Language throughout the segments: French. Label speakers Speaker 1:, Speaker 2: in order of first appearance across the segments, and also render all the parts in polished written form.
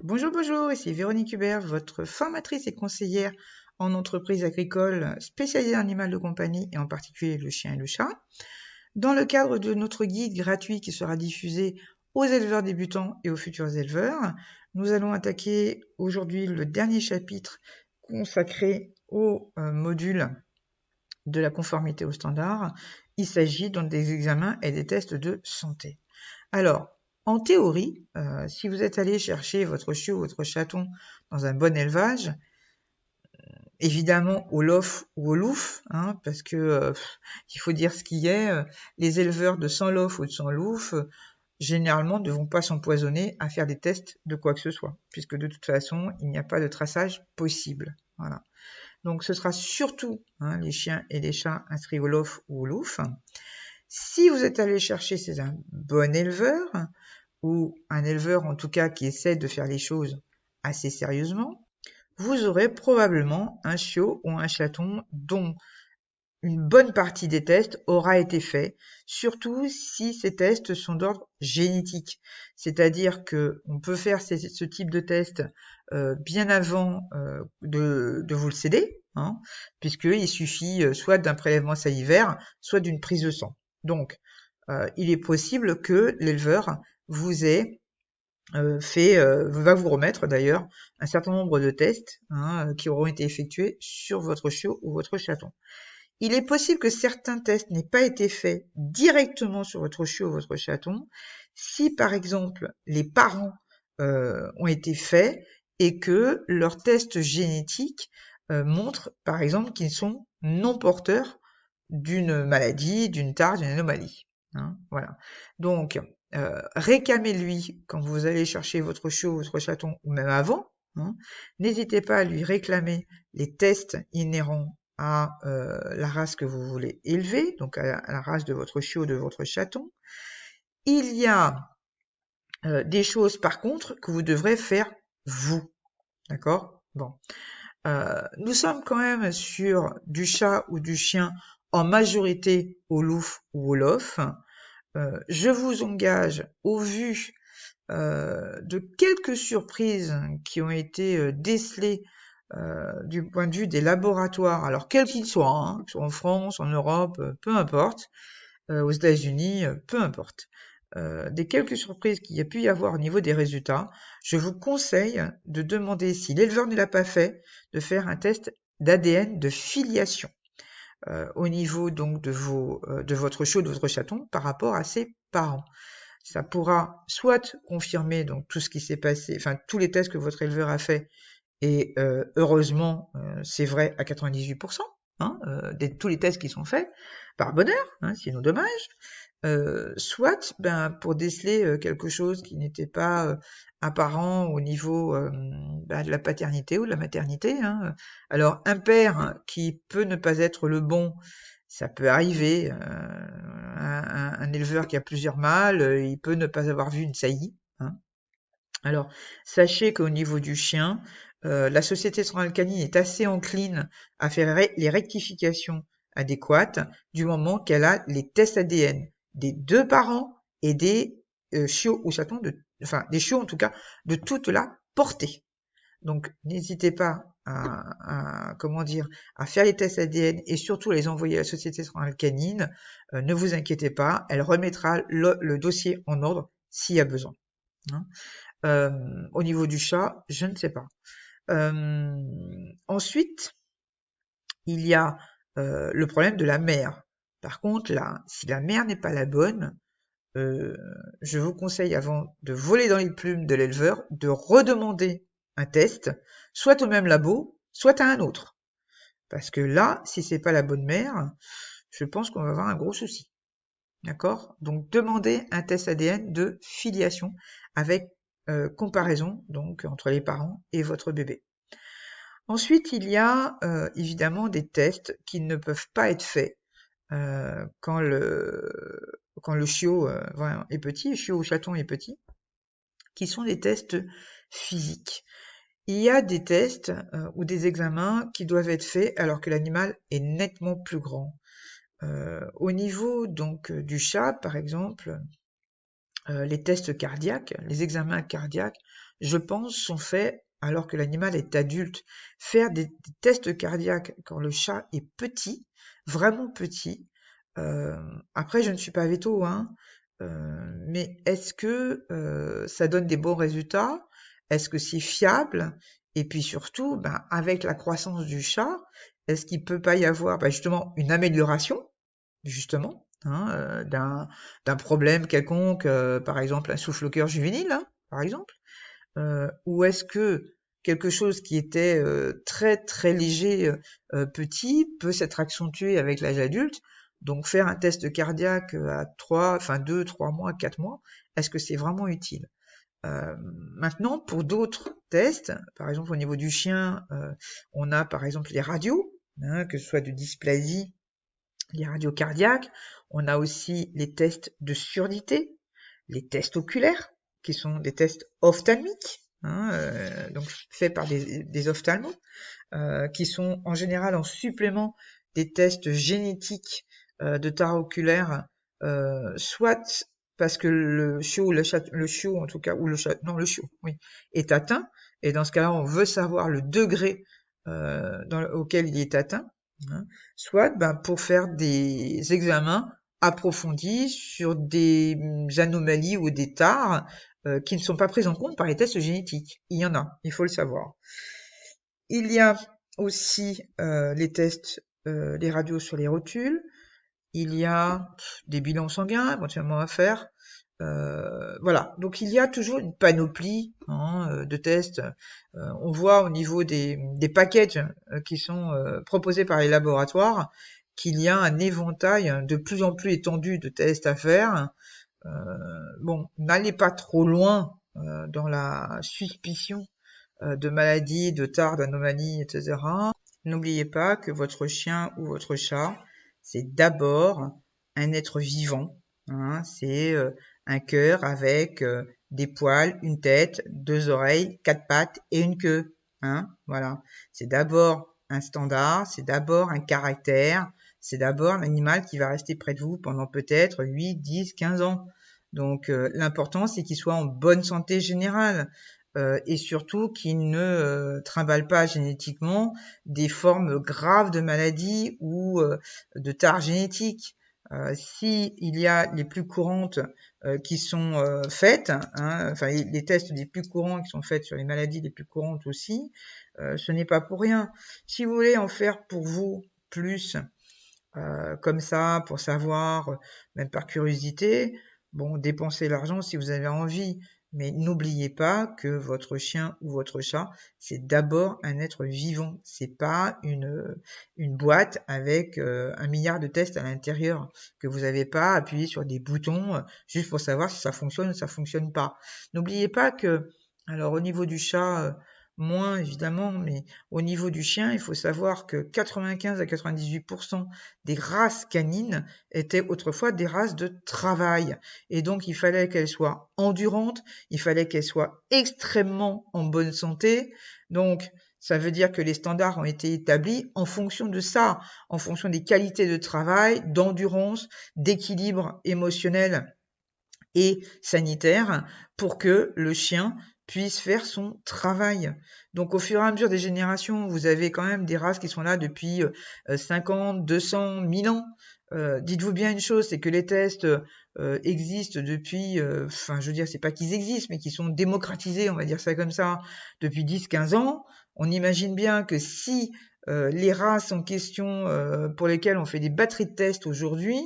Speaker 1: Bonjour, bonjour, ici Véronique Hubert, votre formatrice et conseillère en entreprise agricole spécialisée en animal de compagnie et en particulier le chien et le chat. Dans le cadre de notre guide gratuit qui sera diffusé aux éleveurs débutants et aux futurs éleveurs, nous allons attaquer aujourd'hui le dernier chapitre consacré au module de la conformité aux standards. Il s'agit donc des examens et des tests de santé. Alors, en théorie, si vous êtes allé chercher votre chiot ou votre chaton dans un bon élevage, évidemment au lof ou au louf, hein, parce que il faut dire ce qui est, les éleveurs de sans lof ou de sans louf, généralement ne vont pas s'empoisonner à faire des tests de quoi que ce soit, puisque de toute façon, il n'y a pas de traçage possible. Voilà. Donc ce sera surtout les chiens et les chats inscrits au lof ou au louf. Si vous êtes allé chercher chez un bon éleveur, ou un éleveur en tout cas qui essaie de faire les choses assez sérieusement, vous aurez probablement un chiot ou un chaton dont une bonne partie des tests aura été fait, surtout si ces tests sont d'ordre génétique. C'est-à-dire que on peut faire ce type de test bien avant de vous le céder, puisqu'il suffit soit d'un prélèvement salivaire, soit d'une prise de sang. Donc, il est possible que l'éleveur vous ait va vous remettre d'ailleurs un certain nombre de tests qui auront été effectués sur votre chiot ou votre chaton. Il est possible que certains tests n'aient pas été faits directement sur votre chiot ou votre chaton, si par exemple les parents ont été faits et que leurs tests génétiques montrent par exemple qu'ils sont non porteurs d'une maladie, d'une tare, d'une anomalie. Voilà. Donc, réclamez-lui quand vous allez chercher votre chiot, votre chaton, ou même avant. N'hésitez pas à lui réclamer les tests inhérents à la race que vous voulez élever, donc à la race de votre chiot, de votre chaton. Il y a des choses par contre que vous devrez faire vous. D'accord? Bon. Nous sommes quand même sur du chat ou du chien en majorité au louf ou au lof. Je vous engage, au vu de quelques surprises qui ont été décelées du point de vue des laboratoires, alors quels qu'ils soient, que ce soit en France, en Europe, peu importe, aux États-Unis, peu importe. Des quelques surprises qu'il y a pu y avoir au niveau des résultats, je vous conseille de demander, si l'éleveur ne l'a pas fait, de faire un test d'ADN de filiation au niveau donc de votre chiot, de votre chaton, par rapport à ses parents. Ça pourra soit confirmer donc tout ce qui s'est passé, enfin tous les tests que votre éleveur a fait, et heureusement c'est vrai à 98%, tous les tests qui sont faits, par bonheur, sinon dommage. Soit pour déceler quelque chose qui n'était pas apparent au niveau de la paternité ou de la maternité. Alors un père qui peut ne pas être le bon, ça peut arriver. Un éleveur qui a plusieurs mâles, il peut ne pas avoir vu une saillie. Alors sachez qu'au niveau du chien, la société centrale canine est assez encline à faire les rectifications adéquates du moment qu'elle a les tests ADN des deux parents et des chiots ou chatons, des chiots en tout cas, de toute la portée. Donc n'hésitez pas à faire les tests ADN et surtout à les envoyer à la société centrale canine. Ne vous inquiétez pas, elle remettra le dossier en ordre s'il y a besoin. Au niveau du chat, je ne sais pas. Ensuite, il y a le problème de la mère. Par contre, là, si la mère n'est pas la bonne, je vous conseille, avant de voler dans les plumes de l'éleveur, de redemander un test, soit au même labo, soit à un autre. Parce que là, si c'est pas la bonne mère, je pense qu'on va avoir un gros souci. D'accord? Donc, demandez un test ADN de filiation avec comparaison donc entre les parents et votre bébé. Ensuite, il y a évidemment des tests qui ne peuvent pas être faits quand le chiot est petit, le chiot ou chaton est petit, qui sont des tests physiques. Il y a des tests ou des examens qui doivent être faits alors que l'animal est nettement plus grand. Au niveau donc du chat, par exemple, les tests cardiaques, les examens cardiaques je pense, sont faits alors que l'animal est adulte. Faire des tests cardiaques quand le chat est petit, vraiment petit. Après, je ne suis pas véto, hein, mais est-ce que ça donne des bons résultats? Est-ce que c'est fiable? Et puis surtout, ben, avec la croissance du chat, est-ce qu'il peut pas y avoir justement une amélioration, justement, hein, d'un problème quelconque, par exemple un souffle-cœur juvénile, hein, par exemple? Ou est-ce que quelque chose qui était très très léger, petit, peut s'être accentué avec l'âge adulte? Donc faire un test cardiaque à 2, 3 mois, 4 mois, est-ce que c'est vraiment utile? Maintenant, pour d'autres tests, par exemple au niveau du chien, on a par exemple les radios, hein, que ce soit de dysplasie, les radios cardiaques. On a aussi les tests de surdité, les tests oculaires, qui sont des tests ophtalmiques, hein, donc faits par des ophtalmos, qui sont en général en supplément des tests génétiques de tare oculaire, soit parce que le chiot, le chiot en tout cas, ou le chat, non le chiot, oui, est atteint, et dans ce cas-là, on veut savoir le degré auquel il est atteint, hein, soit pour faire des examens approfondis sur des anomalies ou des tares qui ne sont pas prises en compte par les tests génétiques. Il y en a, il faut le savoir. Il y a aussi les tests, les radios sur les rotules. Il y a des bilans sanguins éventuellement à faire. Voilà, donc il y a toujours une panoplie, hein, de tests. On voit au niveau des packages qui sont proposés par les laboratoires qu'il y a un éventail de plus en plus étendu de tests à faire. Bon, n'allez pas trop loin dans la suspicion de maladies, de tares, d'anomalies, etc. N'oubliez pas que votre chien ou votre chat, c'est d'abord un être vivant, hein, c'est un cœur avec des poils, une tête, 2 oreilles, 4 pattes et une queue, hein, voilà. C'est d'abord un standard, c'est d'abord un caractère, c'est d'abord un animal qui va rester près de vous pendant peut-être 8, 10, 15 ans. Donc l'important, c'est qu'il soit en bonne santé générale. Et surtout qu'il ne trimballe pas génétiquement des formes graves de maladies ou de tares génétiques. Si il y a les plus courantes qui sont faites, hein, enfin les tests les plus courants qui sont faits sur les maladies les plus courantes aussi, ce n'est pas pour rien. Si vous voulez en faire pour vous plus, comme ça, pour savoir, même par curiosité, bon, dépensez l'argent si vous avez envie, mais n'oubliez pas que votre chien ou votre chat, c'est d'abord un être vivant. C'est pas une boîte avec 1 milliard de tests à l'intérieur que vous n'avez pas appuyé sur des boutons juste pour savoir si ça fonctionne ou ça fonctionne pas. N'oubliez pas que, alors au niveau du chat, moins évidemment, mais au niveau du chien, il faut savoir que 95 à 98% des races canines étaient autrefois des races de travail. Et donc, il fallait qu'elles soient endurantes, il fallait qu'elles soient extrêmement en bonne santé. Donc, ça veut dire que les standards ont été établis en fonction de ça, en fonction des qualités de travail, d'endurance, d'équilibre émotionnel et sanitaire pour que le chien puisse faire son travail. Donc au fur et à mesure des générations, vous avez quand même des races qui sont là depuis 50, 200, 1000 ans. Dites-vous bien une chose, c'est que les tests existent depuis, je veux dire, c'est pas qu'ils existent, mais qu'ils sont démocratisés, on va dire ça comme ça, depuis 10-15 ans. On imagine bien que si les races en question pour lesquelles on fait des batteries de tests aujourd'hui,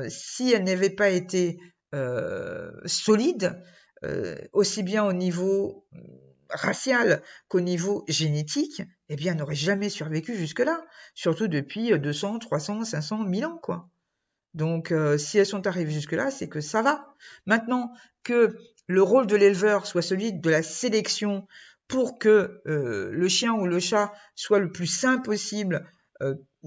Speaker 1: si elles n'avaient pas été solides, aussi bien au niveau racial qu'au niveau génétique, eh bien, n'aurait jamais survécu jusque-là, surtout depuis 200, 300, 500, 1000 ans, quoi. Donc, si elles sont arrivées jusque-là, c'est que ça va. Maintenant, que le rôle de l'éleveur soit celui de la sélection pour que le chien ou le chat soit le plus sain possible,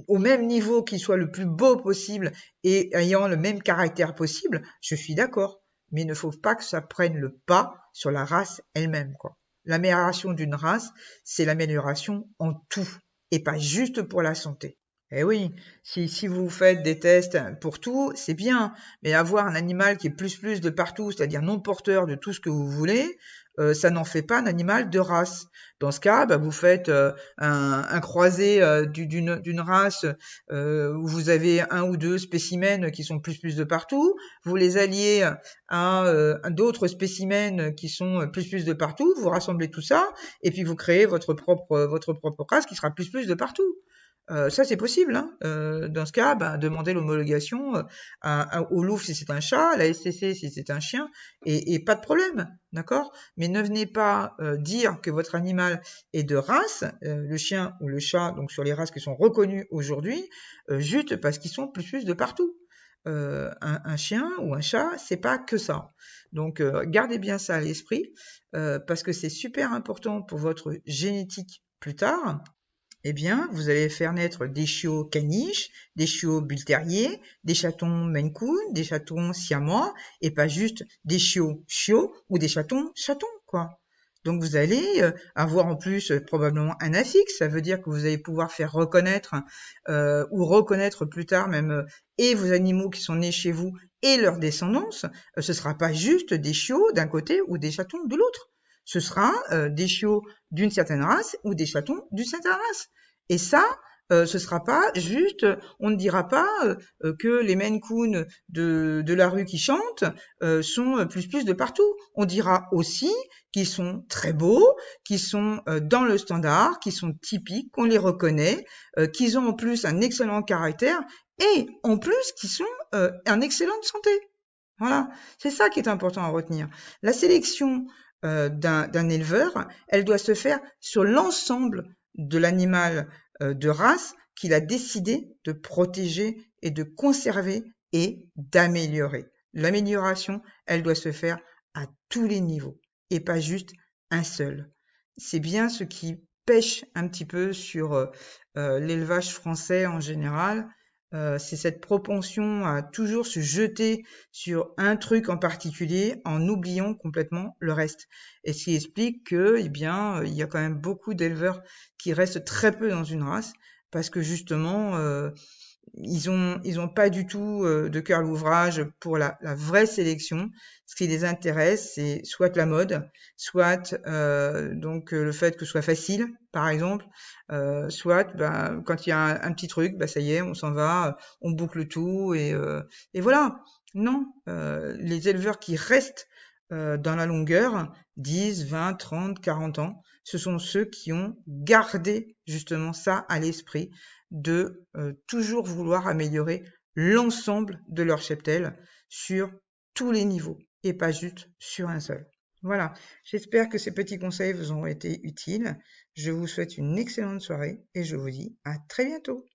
Speaker 1: au même niveau, qu'il soit le plus beau possible et ayant le même caractère possible, je suis d'accord. Mais il ne faut pas que ça prenne le pas sur la race elle-même, quoi. L'amélioration d'une race, c'est l'amélioration en tout et pas juste pour la santé. Eh oui, si vous faites des tests pour tout, c'est bien, mais avoir un animal qui est plus de partout, c'est-à-dire non porteur de tout ce que vous voulez, ça n'en fait pas un animal de race. Dans ce cas, bah, vous faites un croisé d'une race où vous avez un ou deux spécimens qui sont plus de partout, vous les alliez à d'autres spécimens qui sont plus de partout, vous rassemblez tout ça, et puis vous créez votre propre race qui sera plus de partout. Ça, c'est possible, hein. Dans ce cas, ben, demandez l'homologation au Louvre si c'est un chat, à la SCC si c'est un chien, et pas de problème, d'accord? Mais ne venez pas dire que votre animal est de race, le chien ou le chat, donc sur les races qui sont reconnues aujourd'hui, juste parce qu'ils sont plus de partout. Un chien ou un chat, c'est pas que ça. Donc, gardez bien ça à l'esprit, parce que c'est super important pour votre génétique plus tard. Eh bien, vous allez faire naître des chiots caniches, des chiots bull terriers, des chatons Maine Coon, des chatons siamois, et pas juste des chiots ou des chatons, quoi. Donc vous allez avoir en plus probablement un affix, ça veut dire que vous allez pouvoir faire reconnaître ou reconnaître plus tard même et vos animaux qui sont nés chez vous et leur descendance. Ce sera pas juste des chiots d'un côté ou des chatons de l'autre. Ce sera des chiots d'une certaine race ou des chatons d'une certaine race. Et ça, ce sera pas juste, on ne dira pas que les Maine Coon de la rue qui chantent sont plus de partout. On dira aussi qu'ils sont très beaux, qu'ils sont dans le standard, qu'ils sont typiques, qu'on les reconnaît, qu'ils ont en plus un excellent caractère et en plus qu'ils sont en excellente santé. Voilà, c'est ça qui est important à retenir. La sélection d'un éleveur, elle doit se faire sur l'ensemble de l'animal de race qu'il a décidé de protéger et de conserver et d'améliorer. L'amélioration, elle doit se faire à tous les niveaux et pas juste un seul. C'est bien ce qui pêche un petit peu sur l'élevage français en général, c'est cette propension à toujours se jeter sur un truc en particulier en oubliant complètement le reste. Et ce qui explique que, eh bien, il y a quand même beaucoup d'éleveurs qui restent très peu dans une race parce que justement, ils ont pas du tout de cœur à l'ouvrage pour la vraie sélection. Ce qui les intéresse, c'est soit la mode, soit le fait que ce soit facile, par exemple, soit quand il y a un petit truc, ça y est, on s'en va, on boucle tout et voilà. Non, les éleveurs qui restent dans la longueur, 10, 20, 30, 40 ans, ce sont ceux qui ont gardé justement ça à l'esprit de toujours vouloir améliorer l'ensemble de leur cheptel sur tous les niveaux et pas juste sur un seul. Voilà, j'espère que ces petits conseils vous ont été utiles. Je vous souhaite une excellente soirée et je vous dis à très bientôt.